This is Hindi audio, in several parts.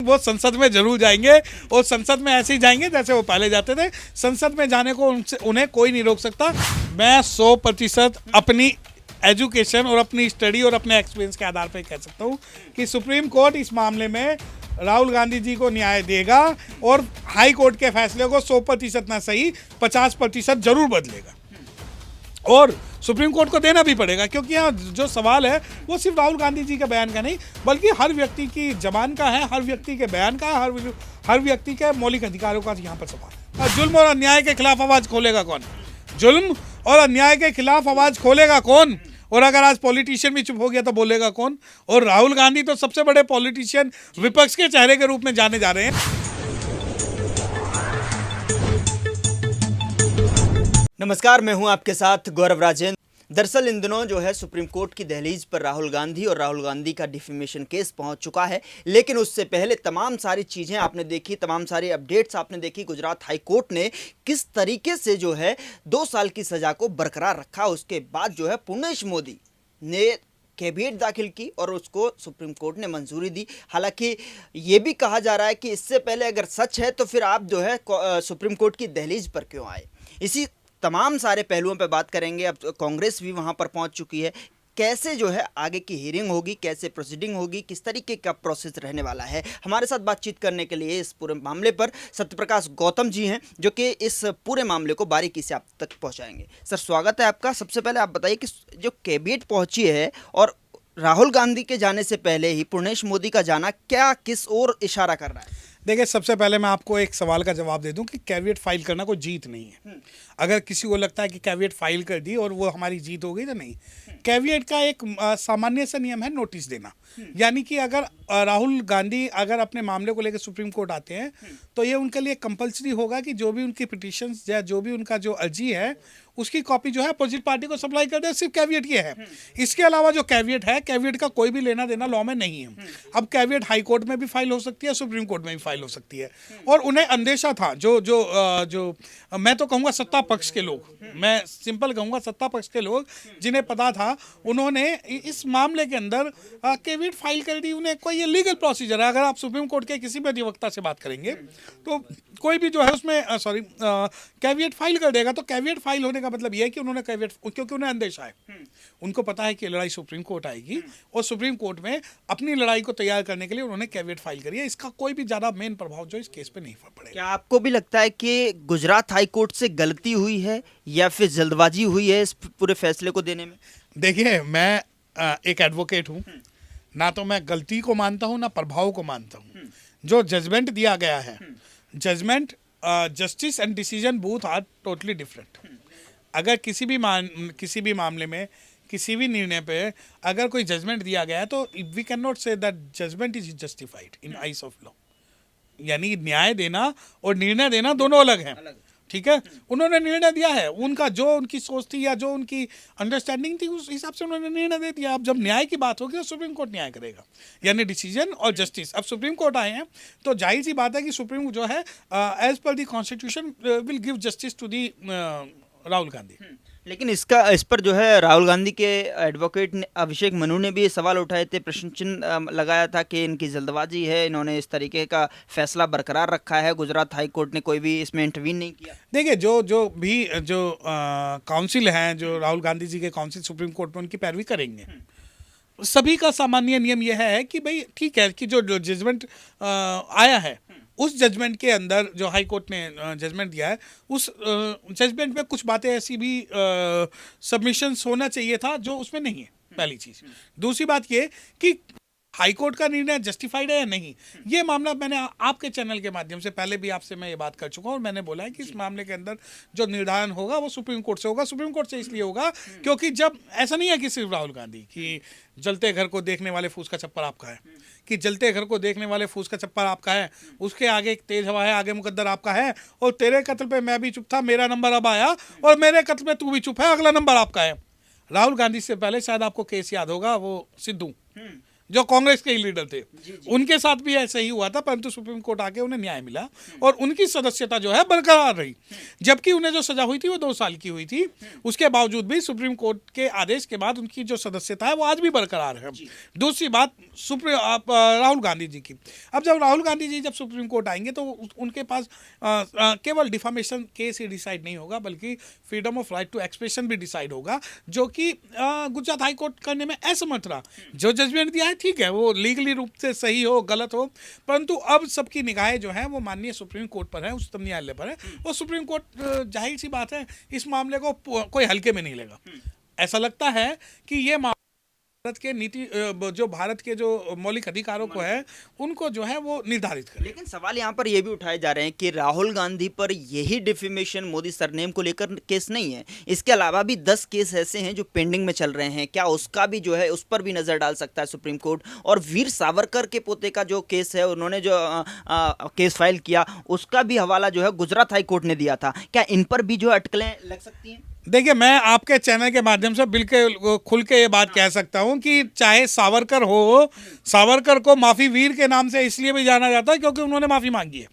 वो संसद में जरूर जाएंगे और संसद में ऐसे ही जाएंगे जैसे वो पहले जाते थे। संसद में जाने को उन्हें कोई नहीं रोक सकता। मैं 100% अपनी एजुकेशन और अपनी स्टडी और अपने एक्सपीरियंस के आधार पर कह सकता हूँ कि सुप्रीम कोर्ट इस मामले में राहुल गांधी जी को न्याय देगा और हाई कोर्ट के फैसले को 100% ना सही 50% जरूर बदलेगा और सुप्रीम कोर्ट को देना भी पड़ेगा, क्योंकि यहाँ जो सवाल है वो सिर्फ राहुल गांधी जी के बयान का नहीं बल्कि हर व्यक्ति की जबान का है, हर व्यक्ति के बयान का है, हर व्यक्ति के मौलिक अधिकारों का यहाँ पर सवाल है। जुल्म और अन्याय के खिलाफ आवाज खोलेगा कौन? जुल्म और अन्याय के खिलाफ आवाज खोलेगा कौन? और अगर आज पॉलिटिशियन भी चुप हो गया तो बोलेगा कौन? और राहुल गांधी तो सबसे बड़े पॉलिटिशियन, विपक्ष के चेहरे के रूप में जाने जा रहे हैं। नमस्कार, मैं हूं आपके साथ गौरव राजेंद्र। दरअसल इन दिनों जो है सुप्रीम कोर्ट की दहलीज पर राहुल गांधी और राहुल गांधी का डिफेमेशन केस पहुंच चुका है। लेकिन उससे पहले तमाम सारी चीज़ें आपने देखी, तमाम सारी अपडेट्स आपने देखी। गुजरात हाई कोर्ट ने किस तरीके से जो है 2 साल की सज़ा को बरकरार रखा। उसके बाद जो है पूर्णेश मोदी ने कैविएट दाखिल की और उसको सुप्रीम कोर्ट ने मंजूरी दी। हालांकि ये भी कहा जा रहा है कि इससे पहले अगर सच है तो फिर आप जो है सुप्रीम कोर्ट की दहलीज पर क्यों आए। इसी तमाम सारे पहलुओं पर बात करेंगे। अब कांग्रेस भी वहां पर पहुंच चुकी है। कैसे जो है आगे की हियरिंग होगी, कैसे प्रोसीडिंग होगी, किस तरीके का प्रोसेस रहने वाला है। हमारे साथ बातचीत करने के लिए इस पूरे मामले पर सत्यप्रकाश गौतम जी हैं, जो कि इस पूरे मामले को बारीकी से आप तक पहुंचाएंगे। सर, स्वागत है आपका। सबसे पहले आप बताइए कि जो कैबिनेट पहुंची है और राहुल गांधी के जाने से पहले ही पूर्णेश मोदी का जाना क्या किस ओर इशारा कर रहा है? देखिए, सबसे पहले मैं आपको एक सवाल का जवाब दे दूं कि कैविएट फाइल करना कोई जीत नहीं है। अगर किसी को लगता है कि कैविएट फाइल कर दी और वो हमारी जीत हो गई तो नहीं। कैविएट का एक सामान्य सा नियम है नोटिस देना। यानी कि अगर राहुल गांधी अगर अपने मामले को लेकर सुप्रीम कोर्ट आते हैं तो ये उनके लिए कंपलसरी होगा कि जो भी उनकी पिटिशंस या जो भी उनका जो अर्जी है उसकी कॉपी जो है अपोजिट पार्टी को सप्लाई कर दे। सिर्फ कैविएट ये है। इसके अलावा जो कैविएट है, कैविएट का कोई भी लेना देना लॉ में नहीं है। अब कैविएट हाई कोर्ट में भी फाइल हो सकती है, सुप्रीम कोर्ट में भी फाइल हो सकती है। और उन्हें अंदेशा था, जो मैं तो कहूँगा सत्ता पक्ष के लोग, मैं सिंपल कहूँगा सत्ता पक्ष के लोग जिन्हें पता था, उन्होंने इस मामले के अंदर कैविएट फाइल कर दी। उन्हें कोई ये लीगल प्रोसीजर है। अगर आप सुप्रीम कोर्ट के किसी भी अधिवक्ता से बात करेंगे तो कोई भी जो है उसमें कैविएट फाइल कर देगा। तो कैविएट फाइल होने का मतलब यह है कि उन्होंने कैविएट, क्योंकि उन्हें अंदेशा है, उनको पता है कि लड़ाई सुप्रीम कोर्ट आएगी और सुप्रीम कोर्ट में अपनी लड़ाई को तैयार करने के लिए उन्होंने कैविएट फाइल करी है। इसका कोई भी ज्यादा मेन प्रभाव जो इस केस पे नहीं पड़ेगा। क्या आपको भी लगता है कि गुजरात हाई कोर्ट से गलती हुई है या फिर जल्दबाजी हुई है इस पूरे फैसले को देने में? देखिए, मैं एक एडवोकेट हूँ, ना तो मैं गलती को मानता हूँ ना प्रभाव को मानता हूँ। जो जजमेंट दिया गया है, judgement, justice and decision both are totally different. अगर किसी भी मामले में किसी भी निर्णय पे अगर कोई जजमेंट दिया गया है तो we can not say that judgement is justified in eyes of law. यानी न्याय देना और निर्णय देना दोनों अलग हैं। ठीक है, उन्होंने निर्णय दिया है, उनका जो उनकी सोच थी या जो उनकी अंडरस्टैंडिंग थी उस हिसाब से उन्होंने निर्णय दे दिया। अब जब न्याय की बात होगी तो सुप्रीम कोर्ट न्याय करेगा, यानी डिसीजन और जस्टिस। अब सुप्रीम कोर्ट आए हैं तो जाहिर सी बात है कि सुप्रीम जो है as per the constitution will give justice to the Rahul Gandhi. लेकिन इस पर जो है राहुल गांधी के एडवोकेट ने, अभिषेक मनु ने भी सवाल उठाए थे, प्रश्न चिन्ह लगाया था कि इनकी जल्दबाजी है, इन्होंने इस तरीके का फैसला बरकरार रखा है, गुजरात हाई कोर्ट ने कोई भी इसमें इंटरवीन नहीं किया। देखिए, जो काउंसिल हैं, जो राहुल गांधी जी के काउंसिल सुप्रीम कोर्ट में उनकी पैरवी करेंगे। सभी का सामान्य नियम यह है कि भाई ठीक है कि जो जजमेंट आया है उस जजमेंट के अंदर जो हाई कोर्ट ने जजमेंट दिया है उस जजमेंट में कुछ बातें ऐसी भी सबमिशंस होना चाहिए था जो उसमें नहीं है, पहली चीज। दूसरी बात ये कि हाई कोर्ट का निर्णय जस्टिफाइड है या नहीं, ये मामला मैंने आपके चैनल के माध्यम से पहले भी आपसे मैं ये बात कर चुका हूँ और मैंने बोला है कि इस मामले के अंदर जो निर्धारण होगा वो सुप्रीम कोर्ट से होगा। सुप्रीम कोर्ट से इसलिए होगा क्योंकि जब ऐसा नहीं है कि सिर्फ राहुल गांधी कि जलते घर को देखने वाले फूस का छप्पर आपका है, कि जलते घर को देखने वाले फूस का छप्पर आपका है, उसके आगे एक तेज हवा है, आगे मुकद्दर आपका है, और तेरे कत्ल पे मैं भी चुप था, मेरा नंबर अब आया, और मेरे कत्ल पे तू भी चुप है, अगला नंबर आपका है। राहुल गांधी से पहले शायद आपको केस याद होगा, वो सिद्धू, जो कांग्रेस के ही लीडर थे, उनके साथ भी ऐसा ही हुआ था, परंतु सुप्रीम कोर्ट आके उन्हें न्याय मिला और उनकी सदस्यता जो है बरकरार रही, जबकि उन्हें जो सजा हुई थी वो 2 साल की हुई थी। उसके बावजूद भी सुप्रीम कोर्ट के आदेश के बाद उनकी जो सदस्यता है वो आज भी बरकरार है। दूसरी बात राहुल गांधी जी की, अब जब राहुल गांधी जी जब सुप्रीम कोर्ट आएंगे तो उनके पास केवल डिफामेशन केस ही डिसाइड नहीं होगा, बल्कि freedom of right to expression भी डिसाइड होगा, जो कि गुजरात हाई कोर्ट करने में असमर्थ रहा। जो जजमेंट दिया है ठीक है, वो लीगली रूप से सही हो गलत हो, परंतु अब सबकी निगाहें जो है वो माननीय सुप्रीम कोर्ट पर है, उच्चतम न्यायालय पर है, और सुप्रीम कोर्ट जाहिर सी बात है इस मामले को कोई हल्के में नहीं लेगा। ऐसा लगता है कि ये भारत के नीति जो भारत के जो मौलिक अधिकारों को है उनको जो है वो निर्धारित करे। लेकिन सवाल यहाँ पर ये भी उठाए जा रहे हैं कि राहुल गांधी पर यही डिफेमेशन मोदी सरनेम को लेकर केस नहीं है, इसके अलावा भी 10 केस ऐसे हैं जो पेंडिंग में चल रहे हैं। क्या उसका भी जो है उस पर भी नजर डाल सकता है सुप्रीम कोर्ट? और वीर सावरकर के पोते का जो केस है, उन्होंने जो केस फाइल किया, उसका भी हवाला जो है गुजरात हाई कोर्ट ने दिया था। क्या इन पर भी जो अटकलें लग सकती हैं? देखिए, मैं आपके चैनल के माध्यम से बिल्कुल खुल के ये बात कह सकता हूं कि चाहे सावरकर हो, सावरकर को माफी वीर के नाम से इसलिए भी जाना जाता है क्योंकि उन्होंने माफी मांगी है।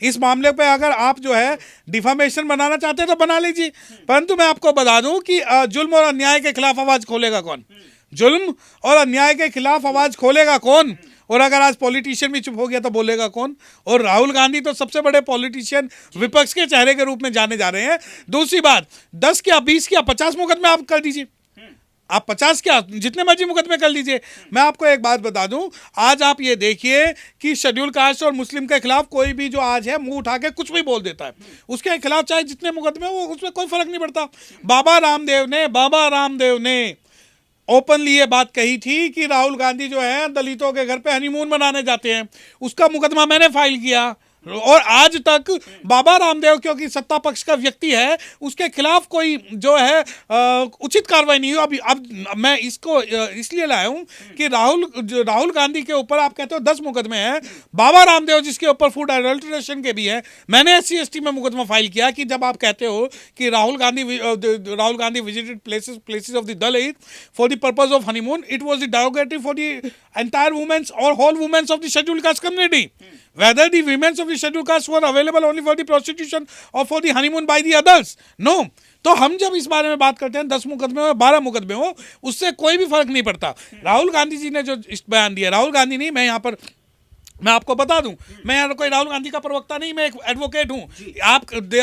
इस मामले पे अगर आप जो है डिफामेशन बनाना चाहते हैं तो बना लीजिए, परंतु मैं आपको बता दूं कि जुल्म और अन्याय के खिलाफ आवाज खोलेगा कौन? जुल्म और अन्याय के खिलाफ आवाज खोलेगा कौन? और अगर आज पॉलिटिशियन भी चुप हो गया तो बोलेगा कौन? और राहुल गांधी तो सबसे बड़े पॉलिटिशियन, विपक्ष के चेहरे के रूप में जाने जा रहे हैं। दूसरी बात, 10 क्या 20 क्या 50 मुकदमे आप कर दीजिए, आप 50 क्या जितने मर्जी मुकदमे कर लीजिए। मैं आपको एक बात बता दूं, आज आप ये देखिए कि शेड्यूल कास्ट और मुस्लिम के खिलाफ कोई भी जो आज है मुंह उठा के कुछ भी बोल देता है, उसके खिलाफ चाहे जितने मुकदमे हो उसमें कोई फर्क नहीं पड़ता। बाबा रामदेव ने ओपनली ये बात कही थी कि राहुल गांधी जो है दलितों के घर पे हनीमून मनाने जाते हैं, उसका मुकदमा मैंने फाइल किया, और आज तक बाबा रामदेव क्योंकि सत्ता पक्ष का व्यक्ति है, उसके खिलाफ कोई जो है उचित कार्रवाई नहीं हुई। अब मैं इसको इसलिए लाया हूं कि राहुल गांधी के ऊपर आप कहते हो 10 मुकदमे हैं, बाबा रामदेव जिसके ऊपर फूड एडल्ट्रेशन के भी है, मैंने SC/ST में मुकदमा फाइल किया कि जब आप कहते हो कि Rahul Gandhi visited places of the Dalit for the purpose of honeymoon, it was the derogatory for the entire womens और whole womens of the scheduled caste community, whether the women of the scheduled caste were available only for the prostitution or for the honeymoon by the others. No. तो हम जब इस बारे में बात करते हैं 10 मुकदमे हो 12 मुकदमे हो, उससे कोई भी फर्क नहीं पड़ता। राहुल गांधी जी ने जो बयान दिया, राहुल गांधी नहीं, मैं आपको बता दूं, मैं यार कोई राहुल गांधी का प्रवक्ता नहीं, मैं एक एडवोकेट हूं।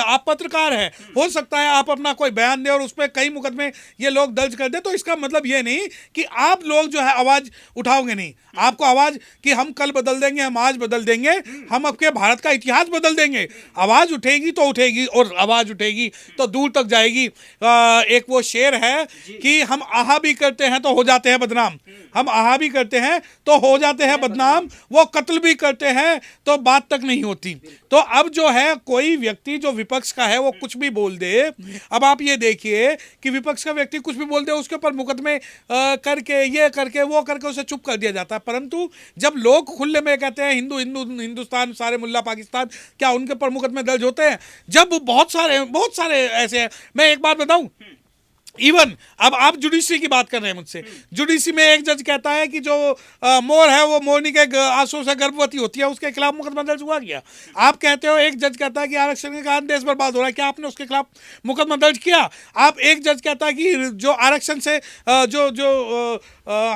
आप पत्रकार हैं, हो सकता है आप अपना कोई बयान दें और उस पर कई मुकदमे ये लोग दर्ज कर दे, तो इसका मतलब ये नहीं कि आप लोग जो है आवाज उठाओगे नहीं। आपको आवाज कि हम कल बदल देंगे, हम आज बदल देंगे, हम आपके भारत का इतिहास बदल देंगे। आवाज उठेगी तो उठेगी, और आवाज उठेगी तो दूर तक जाएगी। एक वो शेर है कि हम आहा भी करते हैं तो हो जाते हैं बदनाम, हम आहा भी करते हैं तो हो जाते हैं बदनाम, वो कत्ल भी करते हैं तो बात तक नहीं होती। तो अब जो है कोई व्यक्ति जो विपक्ष का है वो कुछ भी बोल दे, अब आप ये देखिए कि विपक्ष का व्यक्ति कुछ भी बोल दे, उसके ऊपर मुकदमे करके ये करके वो करके उसे चुप कर दिया जाता है। परंतु जब लोग खुले में कहते हैं हिंदुस्तान सारे मुल्ला पाकिस्तान, क्या उनके ऊपर मुकदमे दर्ज होते हैं? जब बहुत सारे ऐसे हैं। मैं एक बात बताऊं, इवन अब आप जुडिशरी की बात कर रहे हैं मुझसे, जुडिशरी में एक जज कहता है कि जो मोर है वो मोरनी के आंसू से गर्भवती होती है, उसके खिलाफ मुकदमा दर्ज हुआ गया। आप कहते हो, एक जज कहता है कि आरक्षण के कारण देश बर्बाद हो रहा है, क्या आपने उसके खिलाफ मुकदमा दर्ज किया? आप एक जज कहता है कि जो आरक्षण से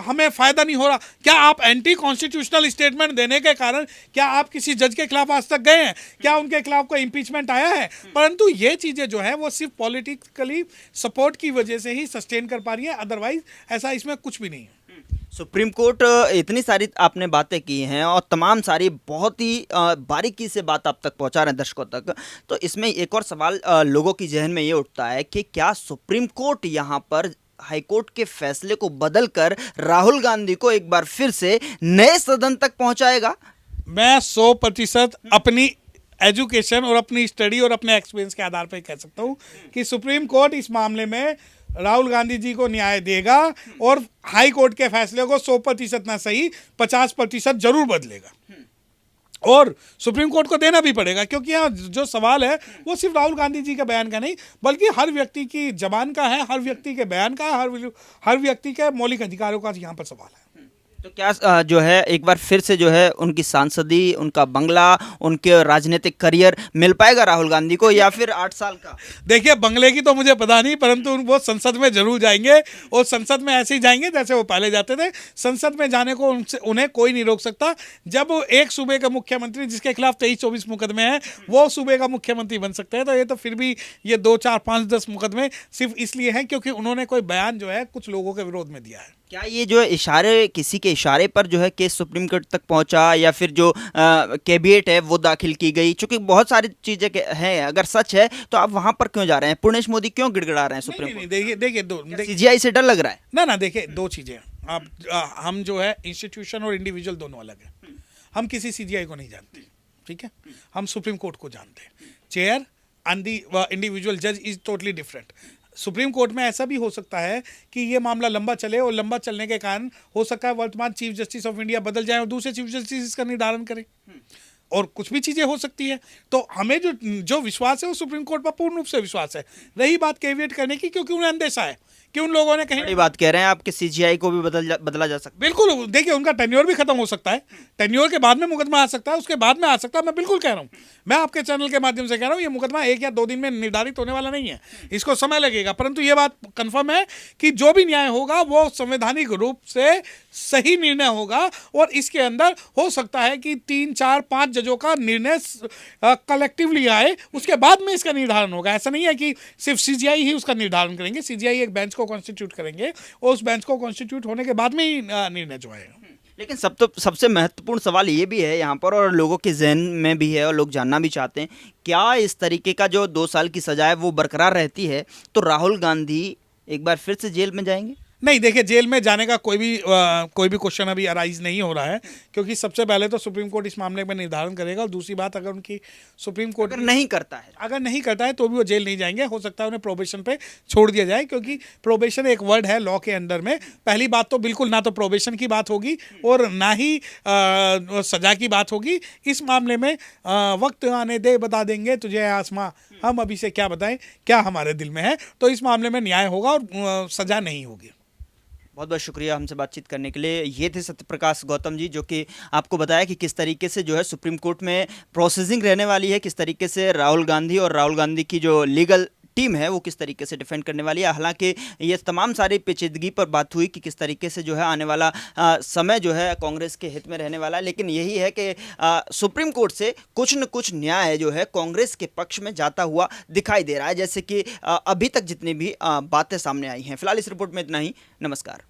हमें फायदा नहीं हो रहा, क्या आप एंटी कॉन्स्टिट्यूशनल स्टेटमेंट देने के कारण क्या आप किसी जज के खिलाफ आज तक गए हैं? क्या उनके खिलाफ कोई इंपीचमेंट आया है? परंतु ये चीजें जो है वो सिर्फ पॉलिटिकली सपोर्ट की वजह से ही सस्टेन कर पा रही है, अदरवाइज ऐसा इसमें कुछ भी नहीं है। सुप्रीम कोर्ट इतनी सारी आपने बातें की हैं और तमाम सारी बहुत ही बारीकी से बात आप तक पहुंचा रहे हैं दर्शकों तक, तो इसमें एक और सवाल लोगों की जहन में ये उठता है कि क्या सुप्रीम कोर्ट यहाँ पर हाईकोर्ट के फैसले को बदलकर राहुल गांधी को एक बार फिर से नए सदन तक पहुंचाएगा? मैं 100% अपनी एजुकेशन और अपनी स्टडी और अपने एक्सपीरियंस के आधार पर कह सकता हूं कि सुप्रीम कोर्ट इस मामले में राहुल गांधी जी को न्याय देगा और हाई कोर्ट के फैसले को 100% ना सही 50% जरूर बदलेगा, और सुप्रीम कोर्ट को देना भी पड़ेगा, क्योंकि यहाँ जो सवाल है वो सिर्फ राहुल गांधी जी के बयान का नहीं, बल्कि हर व्यक्ति की जबान का है, हर व्यक्ति के बयान का है, हर व्यक्ति के मौलिक अधिकारों का यहाँ पर सवाल है। तो क्या जो है एक बार फिर से जो है उनकी सांसदी, उनका बंगला, उनके राजनीतिक करियर मिल पाएगा राहुल गांधी को, या फिर 8 साल का? देखिए, बंगले की तो मुझे पता नहीं, परंतु वो संसद में जरूर जाएंगे और संसद में ऐसे ही जाएंगे जैसे वो पहले जाते थे। संसद में जाने को उन्हें कोई नहीं रोक सकता। जब एक सूबे का मुख्यमंत्री जिसके खिलाफ 23-24 मुकदमे हैं वो सूबे का मुख्यमंत्री बन सकते हैं, तो ये तो फिर भी ये 2, 4, 5, 10 मुकदमे सिर्फ इसलिए हैं क्योंकि उन्होंने कोई बयान जो है कुछ लोगों के विरोध में दिया है। क्या ये जो इशारे, किसी के इशारे पर जो है केस सुप्रीम कोर्ट तक पहुंचा, या फिर जो कैबिनेट है वो दाखिल की गई? क्योंकि बहुत सारी चीजें हैं, अगर सच है तो आप वहां पर क्यों जा रहे हैं? पूर्णेश मोदी क्यों गिड़गिड़ा रहे हैं सुप्रीम नहीं, कोर्ट? देखिए देखिए सीजीआई से डर लग रहा है? ना देखिए, दो चीजें आप हम जो है इंस्टीट्यूशन और इंडिविजुअल दोनों अलग है। हम किसी सीजीआई को नहीं जानते, ठीक है, हम सुप्रीम कोर्ट को जानते हैं। चेयर एंड दी इंडिविजुअल जज is totally different. Supreme court में ऐसा भी हो सकता है कि ये मामला लंबा चले और लंबा चलने के कारण हो सकता है वर्तमान चीफ जस्टिस ऑफ इंडिया बदल जाए और दूसरे चीफ जस्टिस इसका निर्धारण करें, और कुछ भी चीज़ें हो सकती है। तो हमें जो विश्वास है वो सुप्रीम कोर्ट पर पूर्ण रूप से विश्वास है। रही बात कैविएट करने की, क्योंकि उन्हें अंदेशा है कि उन लोगों ने कहीं बड़ी बात कह रहे हैं आप कि सीजीआई को भी बदला जा सकता है। बिल्कुल, देखिए उनका टेन्योर भी खत्म हो सकता है, टेन्योर के बाद में मुकदमा आ सकता है, उसके बाद में आ सकता है। मैं बिल्कुल कह रहा हूँ, मैं आपके चैनल के माध्यम से कह रहा हूँ, ये मुकदमा 1 या 2 दिन में निर्धारित होने वाला नहीं है, इसको समय लगेगा। परंतु ये बात कंफर्म है कि जो भी न्याय होगा वो संवैधानिक रूप से सही निर्णय होगा, और इसके अंदर हो सकता है कि 3, 4, 5 जजों का निर्णय कलेक्टिवली आए, उसके बाद में इसका निर्धारण होगा। ऐसा नहीं है कि सिर्फ सीजीआई ही उसका निर्धारण करेंगे। सीजीआई एक बेंच को कॉन्स्टिट्यूट करेंगे और उस बेंच को कॉन्स्टिट्यूट होने के बाद में ही निर्णय जो आएगा। लेकिन सबसे महत्वपूर्ण सवाल ये भी है यहाँ पर, और लोगों के जहन में भी है और लोग जानना भी चाहते हैं, क्या इस तरीके का जो 2 साल की सजा है वो बरकरार रहती है तो राहुल गांधी एक बार फिर से जेल में जाएंगे? नहीं, देखिए, जेल में जाने का कोई भी क्वेश्चन अभी अराइज नहीं हो रहा है, क्योंकि सबसे पहले तो सुप्रीम कोर्ट इस मामले में निर्धारण करेगा, और दूसरी बात, अगर उनकी सुप्रीम कोर्ट अगर नहीं करता है तो भी वो जेल नहीं जाएंगे। हो सकता है उन्हें प्रोबेशन पे छोड़ दिया जाए, क्योंकि प्रोबेशन एक वर्ड है लॉ के अंडर में। पहली बात तो बिल्कुल ना तो प्रोबेशन की बात होगी और ना ही सजा की बात होगी। इस मामले में वक्त आने दे, बता देंगे तुझे आसमां, हम अभी से क्या बताएं क्या हमारे दिल में है। तो इस मामले में न्याय होगा और सजा नहीं होगी। बहुत बहुत शुक्रिया हमसे बातचीत करने के लिए। ये थे सत्यप्रकाश गौतम जी, जो कि आपको बताया कि किस तरीके से जो है सुप्रीम कोर्ट में प्रोसेसिंग रहने वाली है, किस तरीके से राहुल गांधी और राहुल गांधी की जो लीगल टीम है वो किस तरीके से डिफेंड करने वाली है। हालांकि ये तमाम सारी पेचीदगी पर बात हुई कि किस तरीके से जो है आने वाला समय जो है कांग्रेस के हित में रहने वाला है, लेकिन यही है कि सुप्रीम कोर्ट से कुछ न कुछ न्याय जो है कांग्रेस के पक्ष में जाता हुआ दिखाई दे रहा है, जैसे कि अभी तक जितनी भी बातें सामने आई हैं। फिलहाल इस रिपोर्ट में इतना ही। नमस्कार।